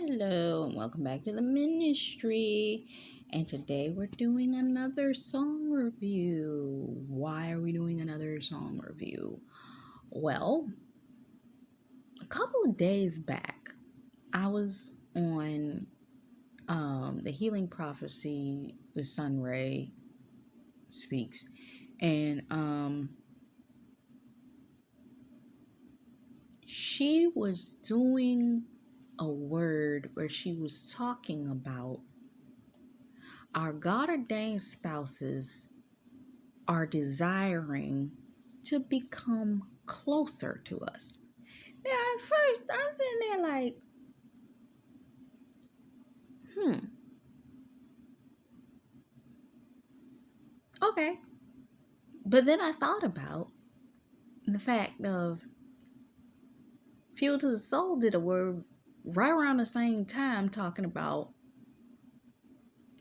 Hello, and welcome back to the ministry. And today we're doing another song review. Why are we doing another song review? Well, a couple of days back, I was on the Healing Prophecy with Sunray Speaks, and she was doing a word where she was talking about our God ordained spouses are desiring to become closer to us. Now, at first, I'm sitting there like, okay. But then I thought about the fact of Fuel to the Soul did a word right around the same time talking about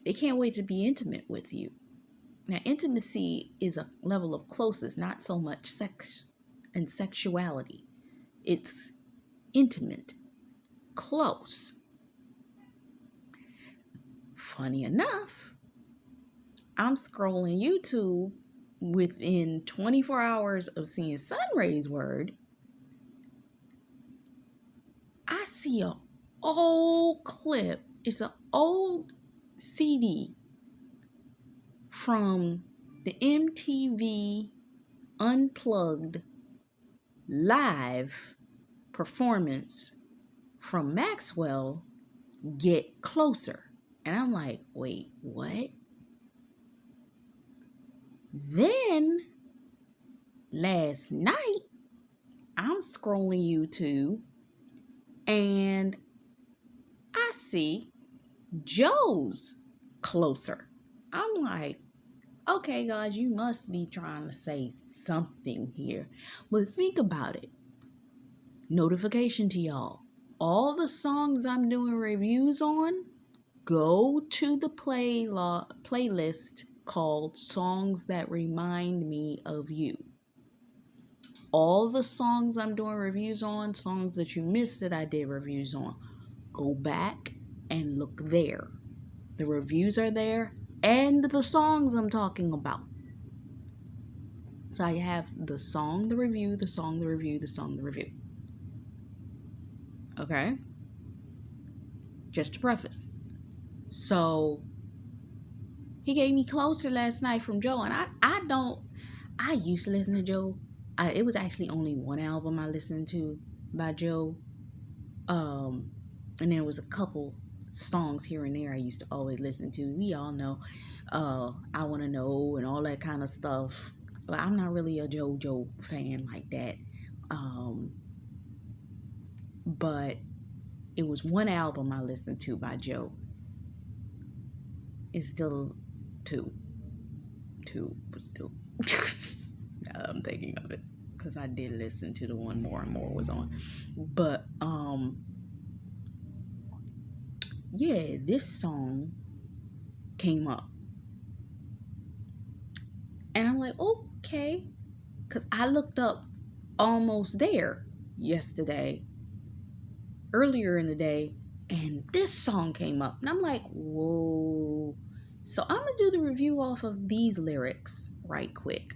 they can't wait to be intimate with you. Now, intimacy is a level of closeness, not so much sex and sexuality. It's intimate, close. Funny enough, I'm scrolling YouTube within 24 hours of seeing Sunray's word. I see an old clip. It's an old CD from the MTV Unplugged live performance from Maxwell, Get Closer. And I'm like, wait, what? Then last night, I'm scrolling YouTube and I see Joe's Closer. I'm like, okay, God, you must be trying to say something here. But think about it. Notification to y'all. All the songs I'm doing reviews on, go to the playlist called Songs That Remind Me of You. All the songs I'm doing reviews on, songs that you missed that I did reviews on, go back and look there. The reviews are there and the songs I'm talking about. So I have the song, the review, the song, the review, the song, the review. Okay? Just to preface. So he gave me Closer last night from Joe, and I used to listen to Joe. It was actually only one album I listened to by Joe. And there was a couple songs here and there I used to always listen to. We all know I Want to Know and all that kind of stuff. But I'm not really a JoJo fan like that. But it was one album I listened to by Joe. It's still two. Two was two. Now I'm thinking of it. Because I did listen to the one More and More was on. But yeah, this song came up. And I'm like, okay. Because I looked up Almost There yesterday, earlier in the day, and this song came up. And I'm like, whoa. So I'm going to do the review off of these lyrics right quick.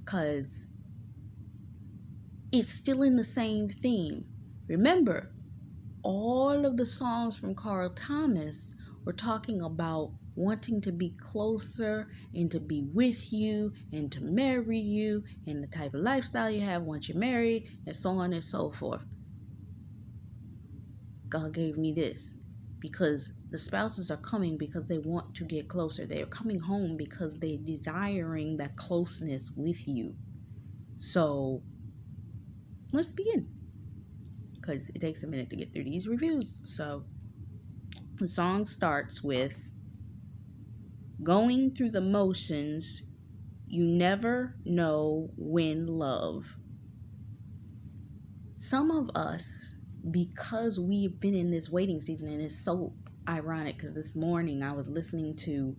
Because it's still in the same theme. Remember, all of the songs from Carl Thomas were talking about wanting to be closer and to be with you and to marry you and the type of lifestyle you have once you're married and so on and so forth. God gave me this because the spouses are coming because they want to get closer. They're coming home because they're desiring that closeness with you. So let's begin, because it takes a minute to get through these reviews. So the song starts with, going through the motions, you never know when love. Some of us, because we've been in this waiting season, and it's so ironic because this morning I was listening to,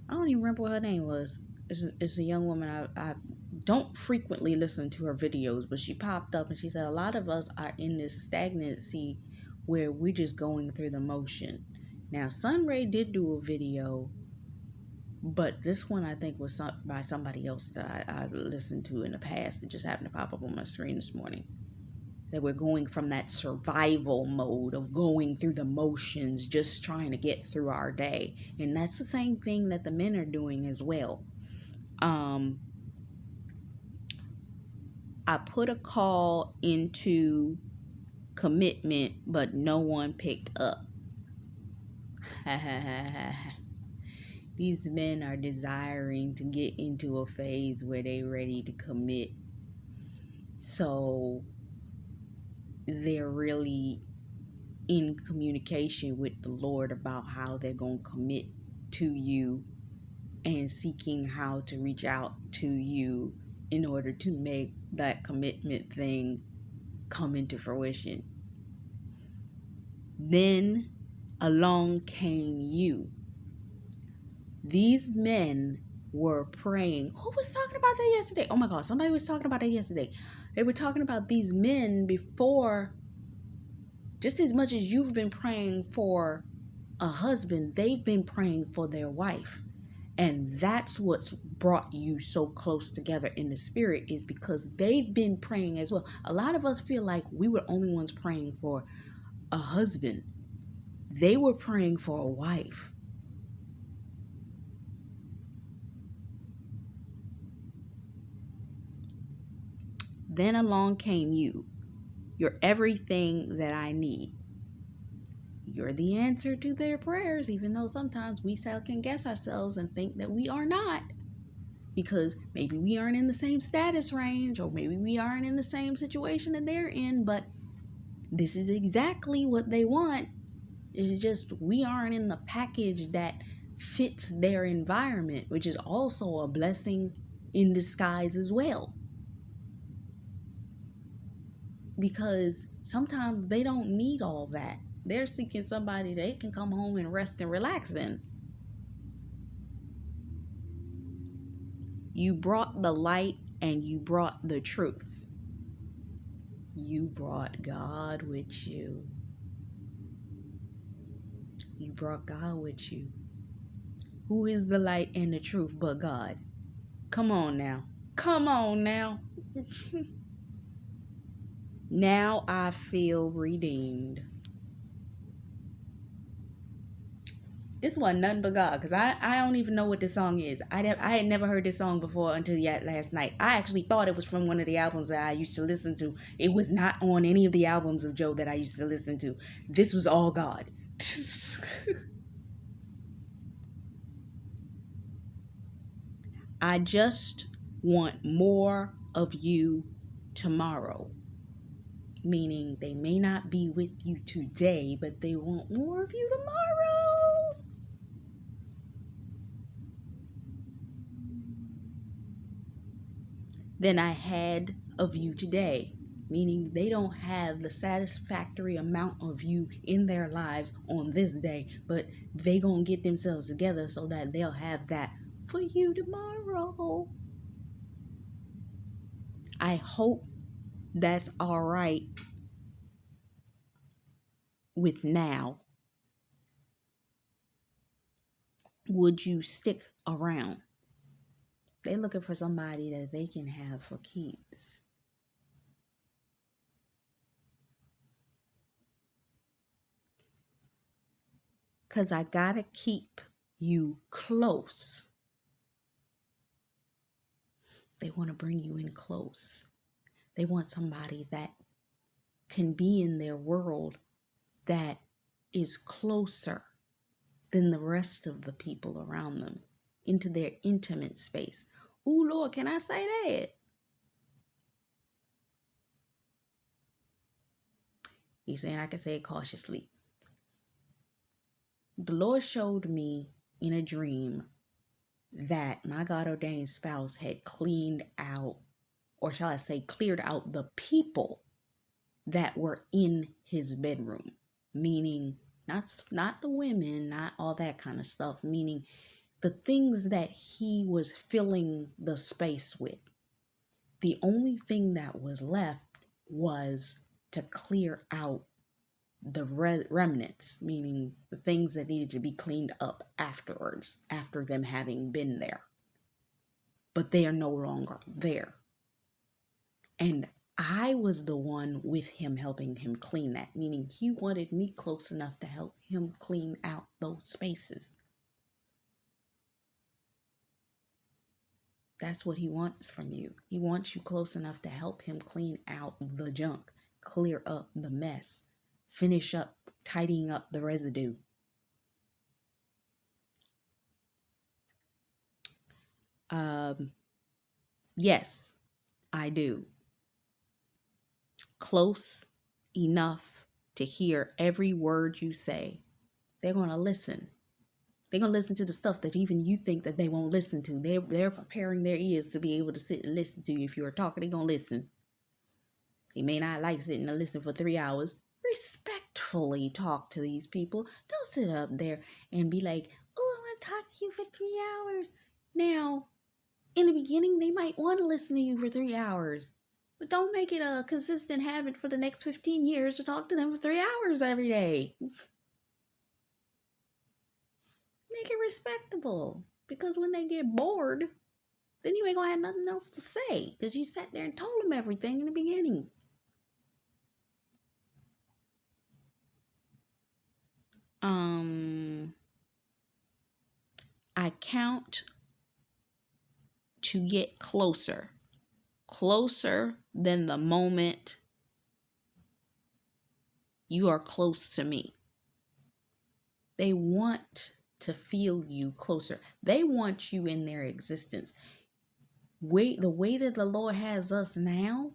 I don't even remember what her name was. It's a young woman. I don't frequently listen to her videos, but she popped up and she said a lot of us are in this stagnancy where we're just going through the motion. Now, Sunray did do a video, but this one I think was by somebody else that I listened to in the past. It just happened to pop up on my screen this morning. That we're going from that survival mode of going through the motions, just trying to get through our day. And that's the same thing that the men are doing as well. I put a call into commitment, but no one picked up. These men are desiring to get into a phase where they're ready to commit. So they're really in communication with the Lord about how they're going to commit to you and seeking how to reach out to you in order to make that commitment thing come into fruition. Then along came you. These men were praying. Who was talking about that yesterday? Oh my God, somebody was talking about that yesterday. They were talking about these men before. Just as much as you've been praying for a husband, they've been praying for their wife. And that's what's brought you so close together in the spirit, is because they've been praying as well. A lot of us feel like we were only ones praying for a husband. They were praying for a wife. Then along came you. You're everything that I need. You're the answer to their prayers, even though sometimes we second guess ourselves and think that we are not. Because maybe we aren't in the same status range, or maybe we aren't in the same situation that they're in, but this is exactly what they want. It's just we aren't in the package that fits their environment, which is also a blessing in disguise as well. Because sometimes they don't need all that. They're seeking somebody they can come home and rest and relax in. You brought the light and you brought the truth. You brought God with you. You brought God with you. Who is the light and the truth but God? Come on now. Come on now. Now I feel redeemed. This wasn't nothing but God, because I don't even know what this song is. I had never heard this song before until last night. I actually thought it was from one of the albums that I used to listen to. It was not on any of the albums of Joe that I used to listen to. This was all God. I just want more of you tomorrow. Meaning they may not be with you today, but they want more of you tomorrow. Than I had of you today. Meaning they don't have the satisfactory amount of you in their lives on this day, but they gonna get themselves together so that they'll have that for you tomorrow. I hope that's all right with now. Would you stick around? They're looking for somebody that they can have for keeps. Because I gotta keep you close. They want to bring you in close. They want somebody that can be in their world that is closer than the rest of the people around them, into their intimate space. Ooh, Lord, can I say that? He's saying I can say it cautiously. The Lord showed me in a dream that my God ordained spouse had cleaned out, or shall I say, cleared out the people that were in his bedroom. Meaning, not the women, not all that kind of stuff. Meaning, the things that he was filling the space with. The only thing that was left was to clear out the remnants, meaning the things that needed to be cleaned up afterwards, after them having been there. But they are no longer there. And I was the one with him helping him clean that, meaning he wanted me close enough to help him clean out those spaces. That's what he wants from you. He wants you close enough to help him clean out the junk, clear up the mess, finish up tidying up the residue. Yes, I do. Close enough to hear every word you say. They're going to listen. They're going to listen to the stuff that even you think that they won't listen to. They're preparing their ears to be able to sit and listen to you. If you're talking, they're going to listen. They may not like sitting and listen for 3 hours. Respectfully talk to these people. Don't sit up there and be like, oh, I want to talk to you for 3 hours. Now, in the beginning, they might want to listen to you for 3 hours. But don't make it a consistent habit for the next 15 years to talk to them for 3 hours every day. Make it respectable. Because when they get bored, then you ain't going to have nothing else to say. Because you sat there and told them everything in the beginning. I count to get closer than the moment you are close to me. They want to feel you closer. They want you in their existence. The way that the Lord has us now,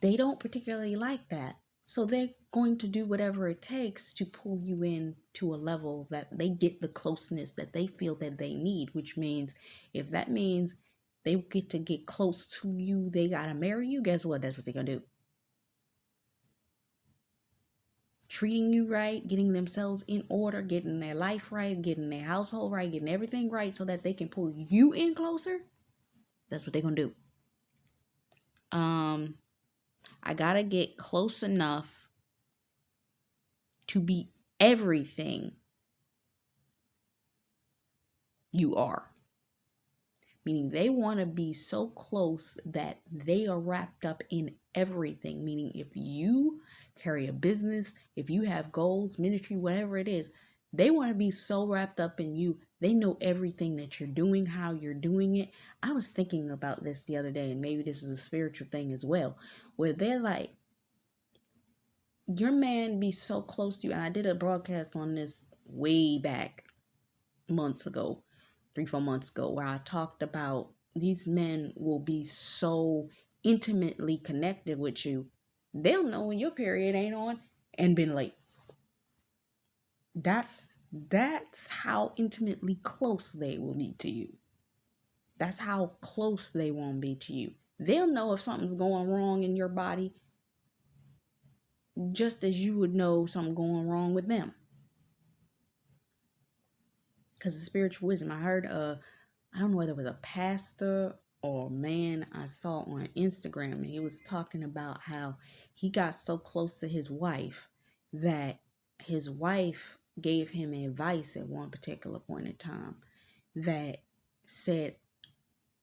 they don't particularly like that. So they're going to do whatever it takes to pull you in to a level that they get the closeness that they feel that they need, which means if that means they get to get close to you, they got to marry you, guess what? That's what they're going to do. Treating you right, getting themselves in order, getting their life right, getting their household right, getting everything right so that they can pull you in closer. That's what they're going to do. I got to get close enough to be everything you are. Meaning they want to be so close that they are wrapped up in everything. Meaning if you carry a business, if you have goals, ministry, whatever it is, they want to be so wrapped up in you. They know everything that you're doing, how you're doing it. I was thinking about this the other day, and maybe this is a spiritual thing as well, where they're like, your man be so close to you. And I did a broadcast on this way back months ago, 3-4 months ago, where I talked about these men will be so intimately connected with you. They'll know when your period ain't on and been late. That's how intimately close they will be to you. That's how close they won't be to you. They'll know if something's going wrong in your body just as you would know something going wrong with them. Because the spiritual wisdom, I heard, I don't know whether it was a pastor or a man I saw on Instagram, and he was talking about how he got so close to his wife that his wife gave him advice at one particular point in time that said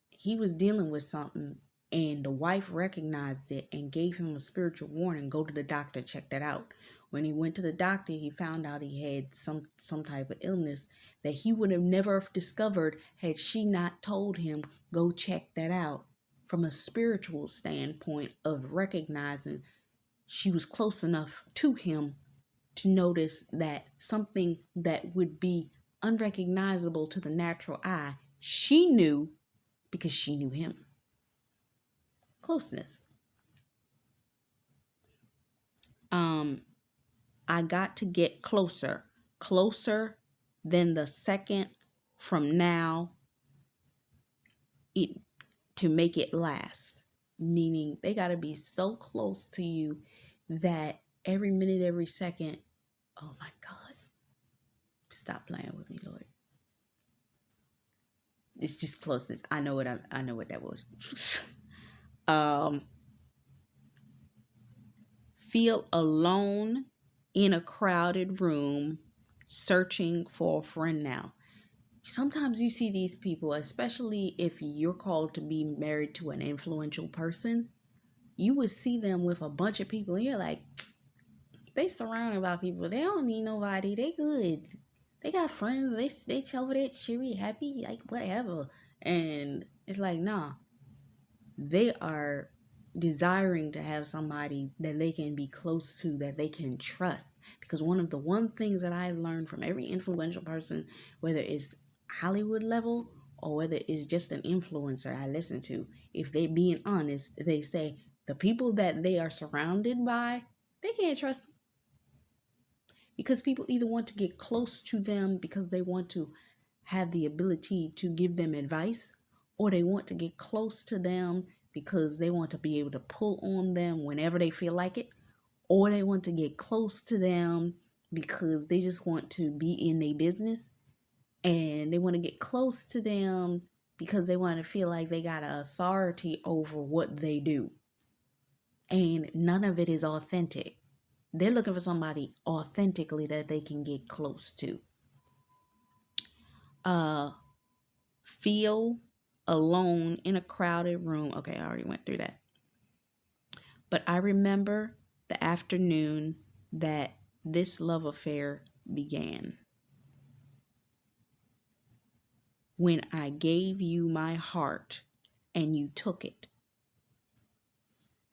he was dealing with something, and the wife recognized it and gave him a spiritual warning, go to the doctor, check that out. When he went to the doctor, he found out he had some type of illness that he would have never discovered had she not told him, go check that out. From a spiritual standpoint of recognizing she was close enough to him to notice that something that would be unrecognizable to the natural eye, she knew because she knew him. Closeness. I got to get closer than the second from now to make it last. Meaning they got to be so close to you that every minute, every second, oh my God, stop playing with me, Lord. It's just closeness. I know what that was. Feel alone in a crowded room searching for a friend now. Sometimes you see these people, especially if you're called to be married to an influential person, you would see them with a bunch of people and you're like, they surrounded by people. They don't need nobody. They good. They got friends. They over there cheery, happy, like whatever. And it's like, nah, they are desiring to have somebody that they can be close to, that they can trust. Because one things that I've learned from every influential person, whether it's Hollywood level or whether it's just an influencer I listen to, if they being honest, they say the people that they are surrounded by, they can't trust them. Because people either want to get close to them because they want to have the ability to give them advice, or they want to get close to them because they want to be able to pull on them whenever they feel like it, or they want to get close to them because they just want to be in their business, and they want to get close to them because they want to feel like they got an authority over what they do. And none of it is authentic. They're looking for somebody authentically that they can get close to. Feel alone in a crowded room. Okay, I already went through that. But I remember the afternoon that this love affair began. When I gave you my heart and you took it.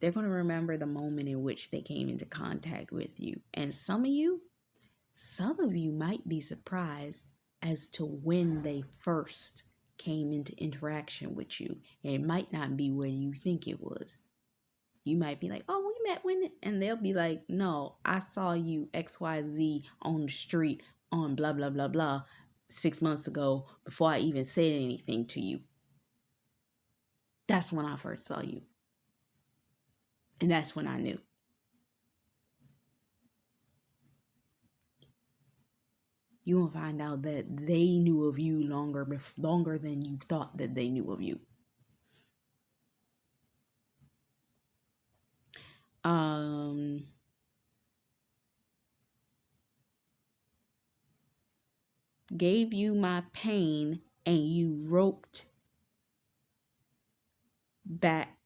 They're going to remember the moment in which they came into contact with you. And some of you might be surprised as to when they first came into interaction with you. And it might not be where you think it was. You might be like, oh, we met when, and they'll be like, no, I saw you XYZ on the street on blah, blah, blah, blah 6 months ago before I even said anything to you. That's when I first saw you. And that's when I knew. You'll find out that they knew of you longer than you thought that they knew of you. Gave you my pain and you roped back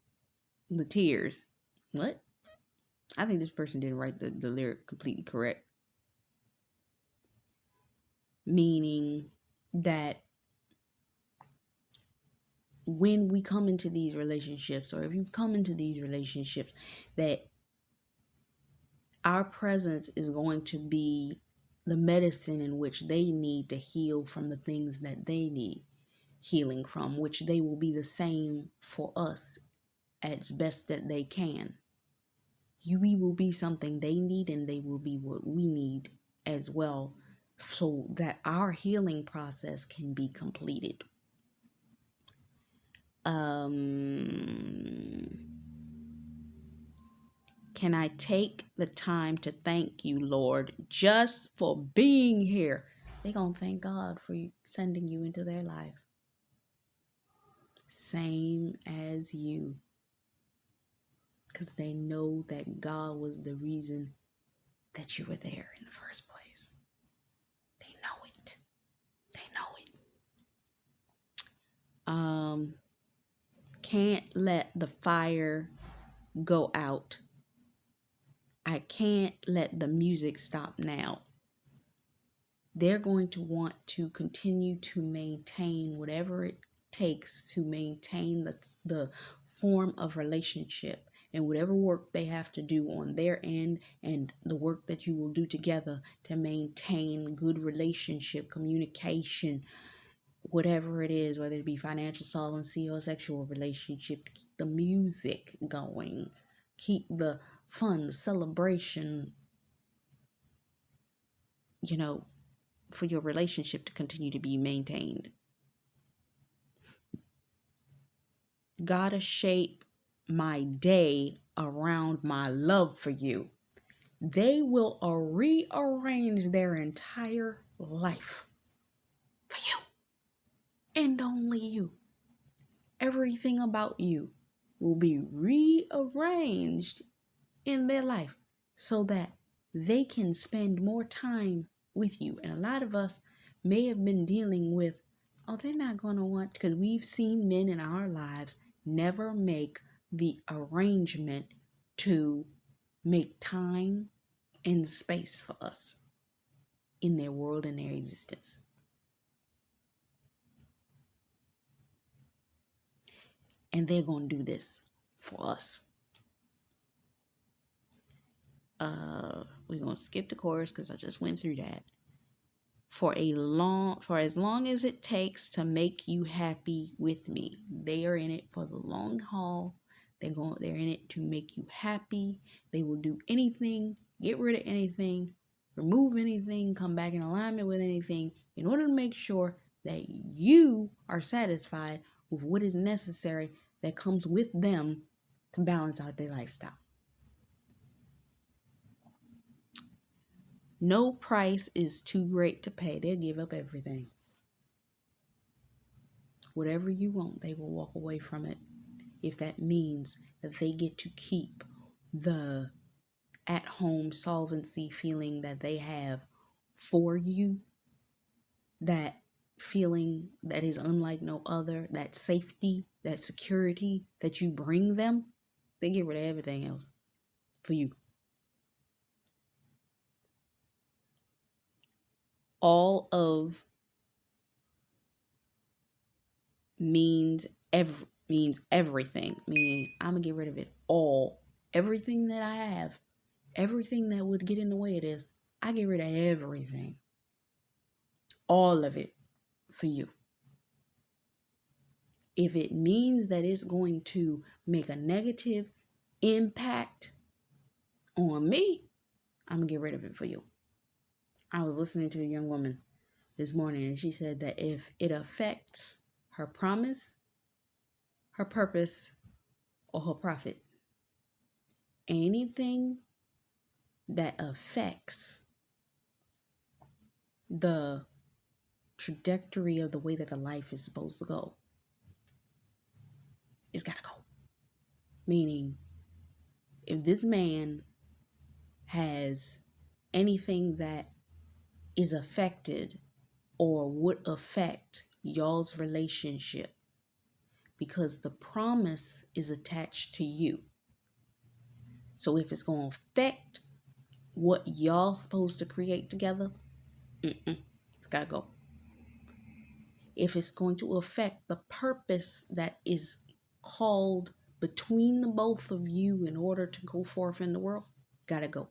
the tears. What? I think this person didn't write the lyric completely correct. Meaning that when we come into these relationships, or if you've come into these relationships, that our presence is going to be the medicine in which they need to heal from the things that they need healing from, which they will be the same for us as best that they can. We will be something they need, and they will be what we need as well, so that our healing process can be completed. Can I take the time to thank you, Lord, just for being here? They're going to thank God for sending you into their life. Same as you. Because they know that God was the reason that you were there in the first place. They know it. They know it. Can't let the fire go out. I can't let the music stop now. They're going to want to continue to maintain whatever it takes to maintain the form of relationship, and whatever work they have to do on their end, and the work that you will do together to maintain good relationship, communication, whatever it is, whether it be financial solvency or sexual relationship. Keep the music going. Keep the fun, the celebration, for your relationship to continue to be maintained. Gotta shape my day around my love for you. They will rearrange their entire life for you. And only you. Everything about you will be rearranged in their life so that they can spend more time with you. And a lot of us may have been dealing with, oh, they're not going to want, because we've seen men in our lives never make the arrangement to make time and space for us in their world and their existence. And they're going to do this for us. We're going to skip the chorus because I just went through that. For as long as it takes to make you happy with me. They are in it for the long haul. They're in it to make you happy. They will do anything, get rid of anything, remove anything, come back in alignment with anything in order to make sure that you are satisfied with what is necessary that comes with them to balance out their lifestyle. No price is too great to pay. They'll give up everything. Whatever you want, they will walk away from it. If that means that they get to keep the at-home solvency feeling that they have for you, that feeling that is unlike no other, that safety, that security that you bring them, they get rid of everything else for you. All of means everything. Meaning I'm gonna get rid of it all. Everything that I have, everything that would get in the way of this, I get rid of everything. All of it for you. If it means that it's going to make a negative impact on me, I'm gonna get rid of it for you. I was listening to a young woman this morning and she said that if it affects her promise, her purpose, or her profit, anything that affects the trajectory of the way that the life is supposed to go, it's gotta go. Meaning, if this man has anything that is affected or would affect y'all's relationship because the promise is attached to you. So if it's going to affect what y'all supposed to create together, it's got to go. If it's going to affect the purpose that is called between the both of you in order to go forth in the world, got to go.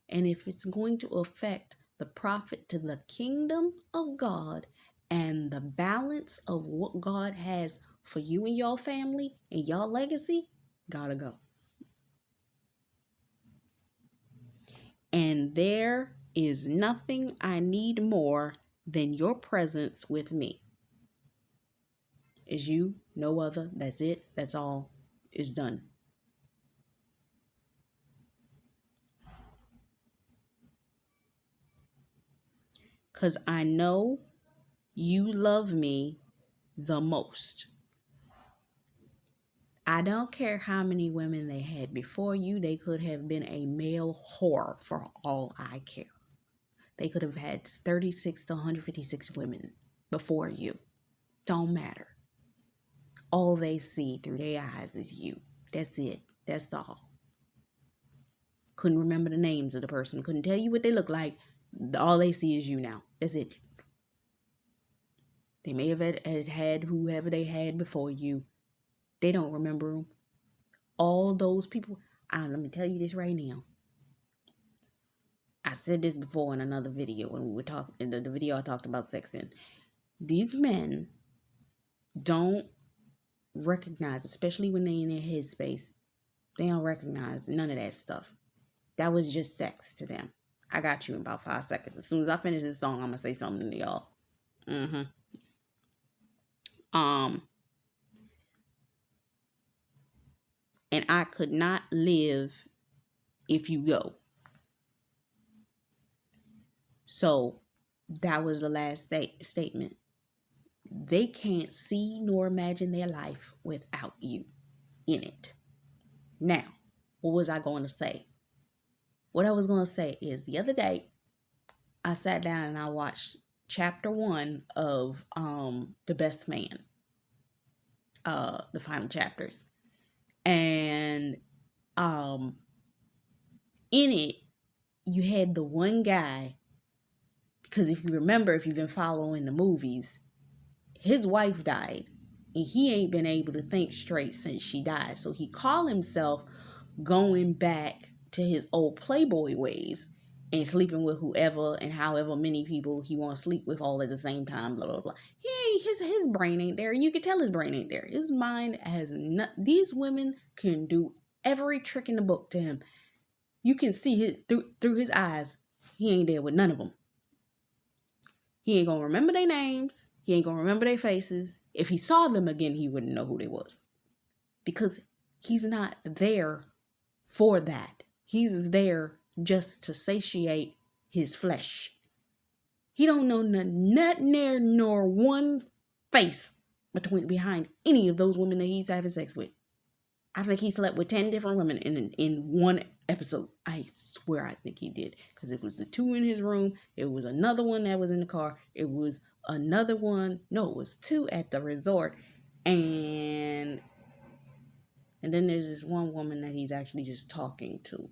And if it's going to affect the profit to the kingdom of God and the balance of what God has for you and your family and your legacy, gotta go. And there is nothing I need more than your presence with me. Is you, no other. That's it. That's all. It's done. Because I know you love me the most. I don't care how many women they had before you. They could have been a male whore for all I care. They could have had 36 to 156 women before you. Don't matter. All they see through their eyes is you. That's it. That's all. Couldn't remember the names of the person. Couldn't tell you what they look like. All they see is you now. That's it. They may have had whoever they had before you. They don't remember them. All those people. Let me tell you this right now. I said this before in another video when we were talking. In the video I talked about sex in. These men don't recognize, especially when they're in their headspace. They don't recognize none of that stuff. That was just sex to them. I got you in about 5 seconds. As soon as I finish this song, I'm gonna say something to y'all. And I could not live if you go. So that was the last statement. They can't see nor imagine their life without you in it. Now, what was I going to say? What I was going to say is the other day, I sat down and I watched chapter 1 of The Best Man, the final chapters. And um, in it, you had the one guy, because if you remember, if you've been following the movies, his wife died and he ain't been able to think straight since she died. So he called himself going back to his old playboy ways and sleeping with whoever and however many people he want to sleep with all at the same time, blah blah blah. He ain't, his brain ain't there. You can tell his brain ain't there. His mind has not. These women can do every trick in the book to him. You can see his through his eyes. He ain't there with none of them. He ain't gonna remember their names. He ain't gonna remember their faces. If he saw them again, he wouldn't know who they was, because he's not there for that. He's there just to satiate his flesh. He don't know nothing there nor one face behind any of those women that he's having sex with. I think he slept with 10 different women in one episode. I swear I think he did. Because it was the 2 in his room. It was another one that was in the car. It was another one. No, it was 2 at the resort. And then there's this one woman that he's actually just talking to.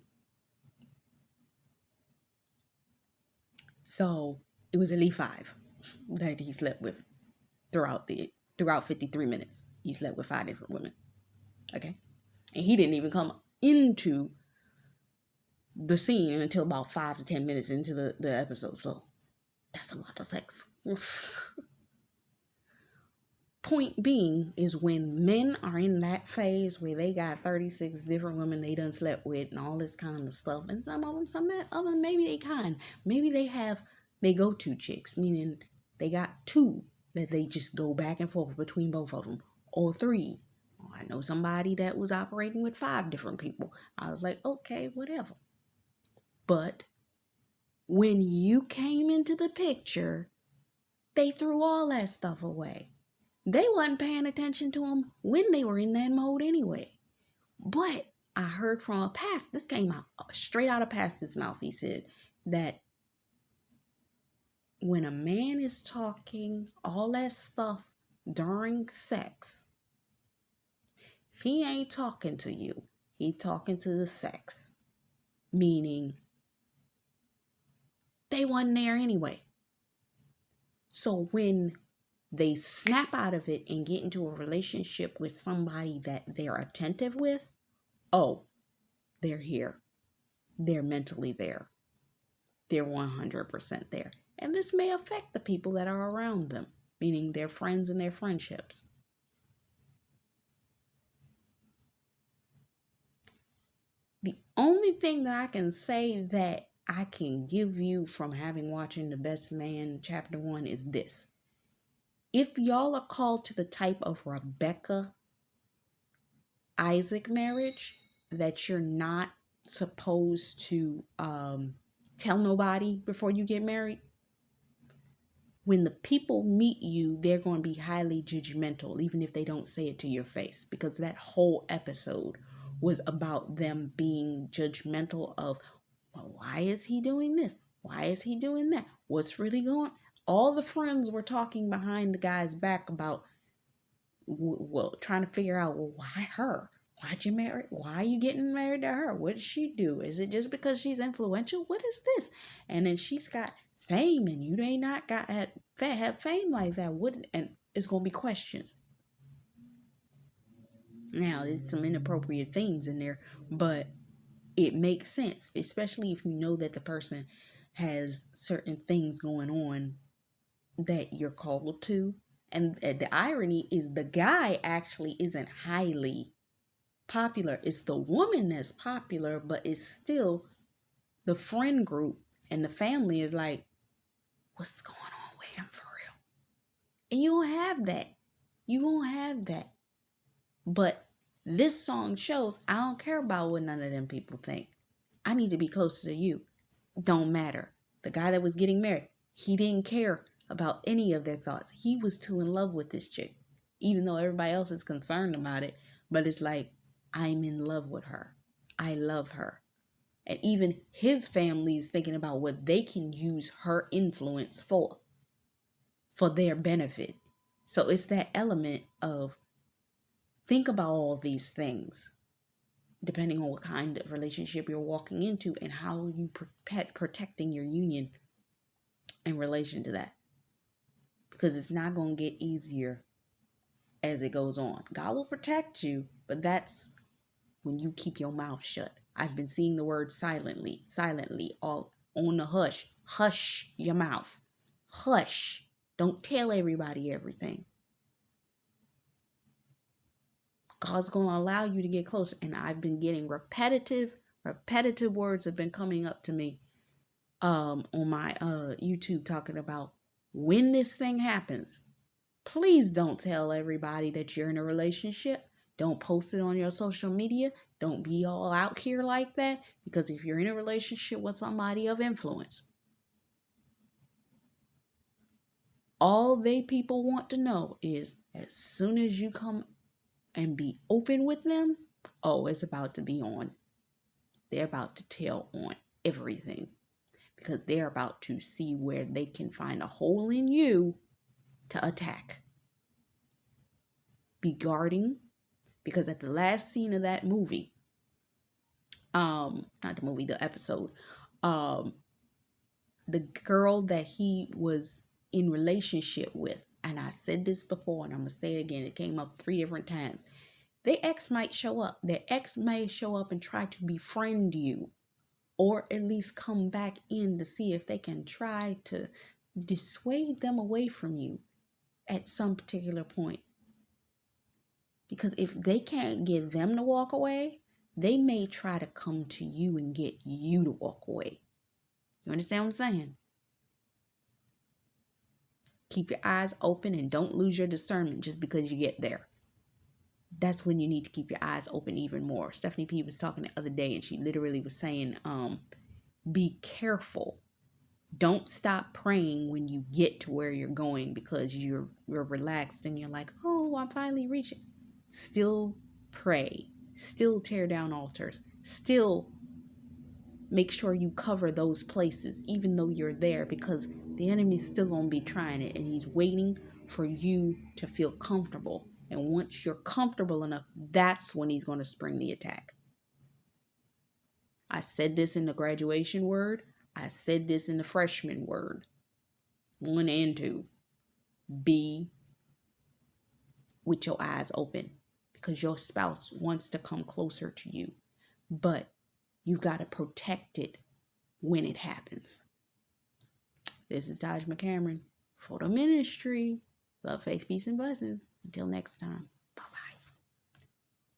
So it was at least 5 that he slept with throughout 53 minutes. He slept with 5 different women. Okay? And he didn't even come into the scene until about 5 to 10 minutes into the episode. So that's a lot of sex. Point being is, when men are in that phase where they got 36 different women they done slept with and all this kind of stuff, and some of them maybe they kind, maybe they go to chicks, meaning they got 2 that they just go back and forth between both of them, or 3. I know somebody that was operating with 5 different people. I was like, okay, whatever. But when you came into the picture, they threw all that stuff away. They wasn't paying attention to them when they were in that mode anyway. But I heard from a pastor, this came out straight out of pastor's mouth. He said that when a man is talking all that stuff during sex, he ain't talking to you. He talking to the sex. Meaning they wasn't there anyway. So when they snap out of it and get into a relationship with somebody that they're attentive with, oh, they're here. They're mentally there. They're 100% there. And this may affect the people that are around them, meaning their friends and their friendships. The only thing that I can say that I can give you from having watching The Best Man chapter 1 is this. If y'all are called to the type of Rebecca Isaac marriage that you're not supposed to tell nobody before you get married, when the people meet you, they're going to be highly judgmental, even if they don't say it to your face, because that whole episode was about them being judgmental of, well, why is he doing this? Why is he doing that? What's really going on? All the friends were talking behind the guy's back about, well, trying to figure out, well, why her? Why'd you marry? Why are you getting married to her? What did she do? Is it just because she's influential? What is this? And then she's got fame, and you may not have fame like that. And it's gonna be questions. Now, there's some inappropriate themes in there, but it makes sense, especially if you know that the person has certain things going on that you're called to. And the irony is, the guy actually isn't highly popular. It's the woman that's popular, but it's still the friend group and the family is like, what's going on with him for real? And you don't have that. You won't have that. But this song shows, I don't care about what none of them people think. I need to be closer to you. Don't matter. The guy that was getting married, he didn't care about any of their thoughts. He was too in love with this chick, even though everybody else is concerned about it. But it's like, I'm in love with her. I love her. And even his family is thinking about what they can use her influence for their benefit. So it's that element of think about all these things, depending on what kind of relationship you're walking into and how you protecting your union in relation to that. Because it's not going to get easier as it goes on. God will protect you, but that's when you keep your mouth shut. I've been seeing the word silently, all on the hush. Hush your mouth. Hush. Don't tell everybody everything. God's going to allow you to get closer. And I've been getting repetitive words have been coming up to me on my YouTube talking about when this thing happens. Please don't tell everybody that you're in a relationship. Don't post it on your social media. Don't be all out here like that. Because if you're in a relationship with somebody of influence, all they people want to know is as soon as you come and be open with them, oh, it's about to be on. They're about to tell on everything. Because they're about to see where they can find a hole in you to attack. Be guarding, because at the last scene of that movie, not the movie, the episode, the girl that he was in relationship with, and I said this before and I'm gonna say it again, it came up 3 different times. Their ex might show up. Their ex may show up and try to befriend you, or at least come back in to see if they can try to dissuade them away from you at some particular point. Because if they can't get them to walk away, they may try to come to you and get you to walk away. You understand what I'm saying? Keep your eyes open and don't lose your discernment just because you get there. That's when you need to keep your eyes open even more. Stephanie P was talking the other day and she literally was saying, be careful. Don't stop praying when you get to where you're going because you're relaxed and you're like, oh, I'm finally reaching. Still pray. Still tear down altars. Still make sure you cover those places even though you're there, because the enemy's still going to be trying it and he's waiting for you to feel comfortable. And once you're comfortable enough, that's when he's going to spring the attack. I said this in the graduation word. I said this in the freshman word. 1 and 2. Be with your eyes open, because your spouse wants to come closer to you. But you got to protect it when it happens. This is Tajma Cameron for the ministry. Love, faith, peace, and blessings. Until next time.